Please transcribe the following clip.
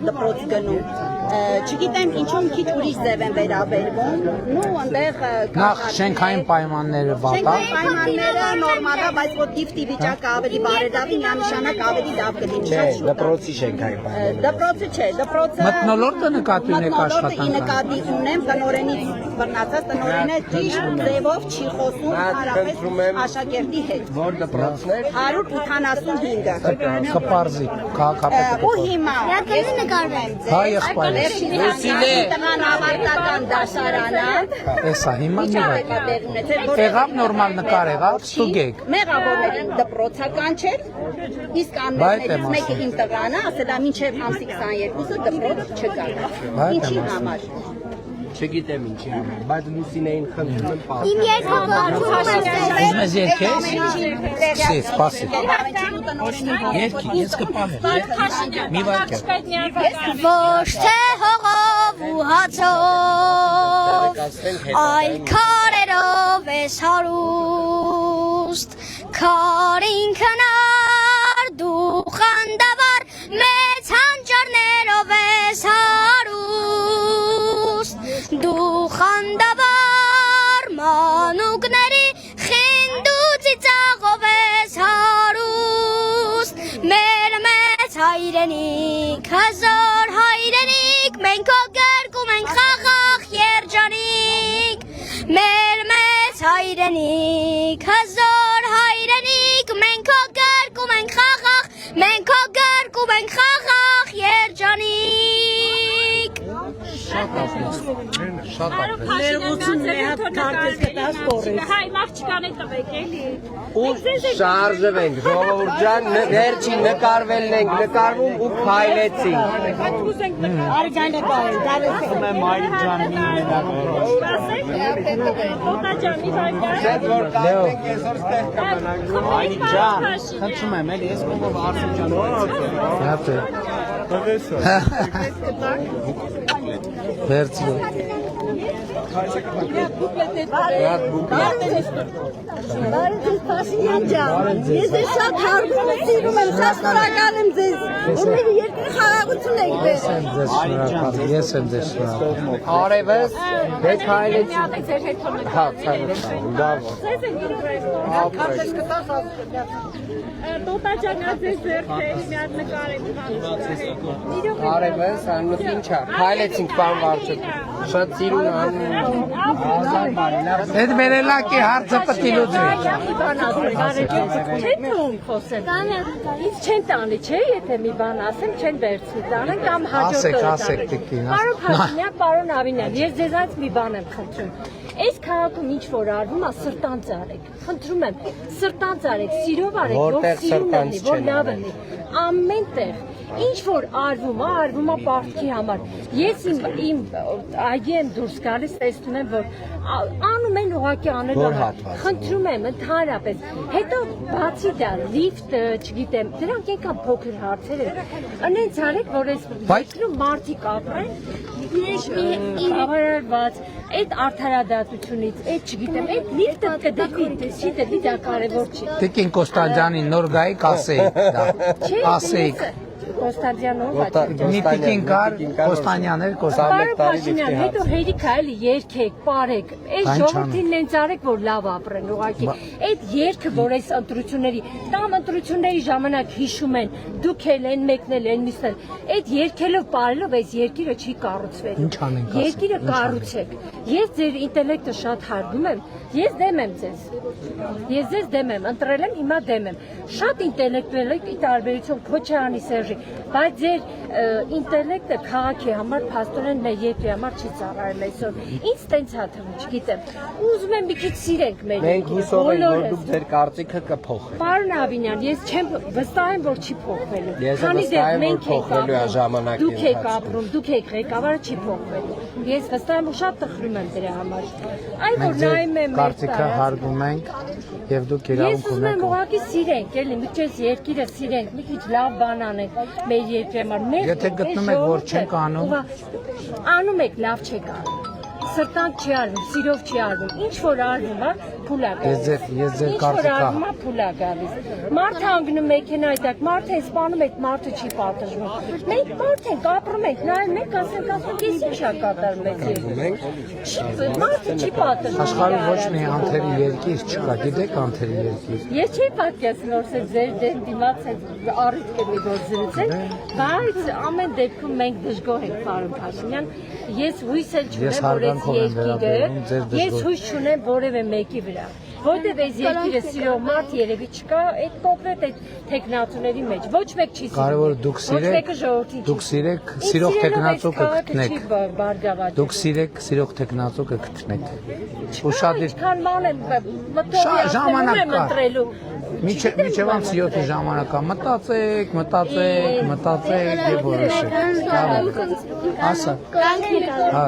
դպրոց գնում։ Չգիտեմ ինչու մի քիչ ուրիշ ձև են վերաբերվում։ Նու այնտեղ Նախ շենքային պայմանները վատա։ Շենքային պայմանները նորմալ է, բայց որ դիվտի վիճակը ավելի բարելավի, միանշանակ ավելի լավ կլինի։ Դպրոցի շենքային պայմանները։ Դպրոցը չէ, դպրոցը Մթնոլորտը նկատի ունեք աշխատանքային։ նկատի ունեմ, տնօրենից բռնացած տնօրենը ճիշտ ձևով չի խոսում հարաբերական աշակերտի հետ։ Որ դպրոցներ 185-ը։ Կպարզի, քաղաքապետը։ Ու հիմա Ռադարը նկարվեմ։ Հա եղբայր։ տղան ավարտական դասարանը Էսա հիմա մի վայր։ Եղավ նորմալ նկար եղավ, ստուգեք։ մեղավորների դպրոցական չէր, իսկ անմեղներից մեկը իմ տղան է, ասել է մինչև ամսի 22-ը դպրոց չկա։ Ինչի համար։ չգիտեմ ինչի համար, բայց Լուսինեին խնդրում եմ պարզ։ Իմ երկու Ուզում ես երկես։ Սպասի։ Երկի, ես կպահեմ։ Մի վայր։ Ոչ թե հողով ու հացով, այլ քարերով ես հարուստ, քարին քնար դու խանդավառ, մեծ հանճարներով ես հարուստ, դու խանդավառ մանուկների խինդ ու ծիծաղով ես հարուստ, մեր մեծ հայրենիք, հազար հայրենիք, մենք քո գրկում ենք խաղաղ երջանիկ, մեր մեծ հայրենիք, հազար հայրենիք, մենք քո գրկում ենք խաղաղ, մենք քո գրկում ենք խաղաղ երջանիկ։ Շատ ապրես։ Ներողություն մի հատ քարտեզ կտաս կորես։ Հայ աղջկան է տվեք էլի։ Ու շարժվենք, ժողովուրդ ջան, վերջին նկարվելն ենք, նկարվում ու փայլեցինք։ Արիջանը կայ, դալես։ Մայրիկ ջանին Օտա ջանի վայր։ Շատ որ կանենք այսօր ստեղ կմնանք։ Մայրիկ ջան, խնդրում եմ, էլի ես կողով Արսեն ջան։ Հատե։ Վերցրու։ Բարև Փաշինյան ջան, ես շատ հարգում եմ, սիրում եմ, շատ շնորհակալ եմ ձեզ։ Ու մի երկրի խաղաղություն եք բերել։ Ես եմ ձեզ շնորհակալ։ Արևս, դեք հայլեցի։ Հա, լավ։ Տոտա ջանա ձեզ ձերքերի մի հատ նկարեք։ Արևս, անմս ինչա, հայլեցինք պան վարչը։ Շատ սիրուն անում։ Այդ մերելակի հարցը պտի լուծվի։ Ինչ չեն տանի, չէ, եթե մի բան ասեմ, չեն վերցնի տանեն կամ հաջորդ օրը Ասեք, տիկին։ Պարոն Փաշինյան, պարոն Ավինյան, ես ձեզանից մի բան եմ խնդրում։ Այս քաղաքում ինչ որ արվում է, սրտանց արեք։ Խնդրում եմ, սրտանց արեք, սիրով արեք, որ սիրուն լինի, որ լավ լինի։ Ամեն տեղ ինչ որ արվում է պարտքի համար։ Ես իմ այգի եմ դուրս գալիս, տեսնում եմ, որ անում են ուղղակի անելու համար։ Խնդրում եմ ընդհանրապես։ Հետո բացի դա, լիֆտը, չգիտեմ, դրանք եկան փոքր հարցեր են։ Անենց արեք, որ այս երկրում մարդիկ ապրեն, ավարարված, այդ արդարադատությունից, այդ չգիտեմ, այդ լիֆտը կդրվի, չի դրվի, դա կարևոր չի։ Տիկին Կոստանդյանին նոր գայիք ասեիք դա։ Ասեիք։ Կոստանդյանով Նիտիկին կար, Կոստանյան էր, Պարոն Փաշինյան, հետո հերիքա էլի երգեք, պարեք, այս ժողովրդին նենց արեք, որ լավ ապրեն, ուղղակի։ Այդ երգը, որ այս ընտրությունների, տամ ընտրությունների ժամանակ հիշում են, դուք էլ են մեկնել, են միսնել, այդ երգելով, պարելով, այս երկիրը չի կառուցվելու։ Ինչ անենք ասել։ Երկիրը կառուցեք։ Ես ձեր ինտելեկտը շատ հարգում եմ, ես դեմ եմ ձեզ։ Ես ձեզ դեմ եմ, ընտրել եմ, հիմա դեմ եմ։ Շատ ինտելեկտուալ եք, ի տարբերություն Քոչարյանի Սերժի, բայց ձեր ինտելեկտը քաղաքի համար, փաստորեն մեր երկրի համար չի ծառայել այսօր։ Ինչ տենց հա թվում, չգիտեմ։ Ուզում եմ մի քիչ սիրենք մեր Մենք հուսով ենք, որ բոլորս։ դուք ձեր կարծիքը կփոխեք։ Պարոն Ավինյան, ես չեմ վստահ եմ, որ չի փոխվելու։ Ես եմ վստահ եմ, որ փոխվելու է ժամանակի Դուք եք ապրում, դուք եք ղեկավարը, չի փոխվելու։ Ես վստահ եմ ու շատ տխրում եմ դրա համար։ Այ որ նայում եմ մեր կարծիքը հարգում ենք եւ դուք Ես իրավունք ուզում եմ ունեք։ ուղղակի սիրենք, էլի, մի քիչ երկիրը սիրենք, մի քիչ լավ բան անենք մեր երկրի համար։ Եթե գտնում եք, որ չենք անում, անում եք, լավ չեք անում։ Սրտանց չի արվում, սիրով չի արվում։ Ինչ որ արվում է, փուլ է գալիս։ Ես ձեր Ինչ որ կարծիքա արվում է փուլ է գալիս։ Մարդը անգնում մեքենայի տակ, մարդը է սպանում, այդ մարդը չի պատժվում։ Մենք մարդ ենք, ապրում ենք, նայում ենք, ասենք ես ինչ է կատարում այս երկրում։ Մարդը չի պատժվում։ Աշխարհում ոչ մի անթերի երկիր չկա, գիտեք անթերի երկիր։ Ես չի պատկերացնում, որ ձեր դիմաց առիթ կլինի որ զրուցել, բայց ամեն դեպքում մենք դժգոհ ենք պարոն Փաշինյան։ Ես հույս էլ չունեմ, որ այս երկիրը, ես հույս չունեմ որևէ մեկի վրա։ Որտեւ այս երկիրը սիրող մարդ երևի չկա, այդ կոնկրետ այդ տեխնացուների մեջ։ Ոչ մեկ չի սիրում։ Կարևորը դուք սիրեք, սիրող տեխնացու կգտնեք։ Դուք սիրող տեխնացու կգտնեք։ Ու շատ Ինչքան ման եմ մտորի ընտրելու։ Միջև անց 7 ժամանակա մտածեք եւ որոշեք։ Ասա։ Հա,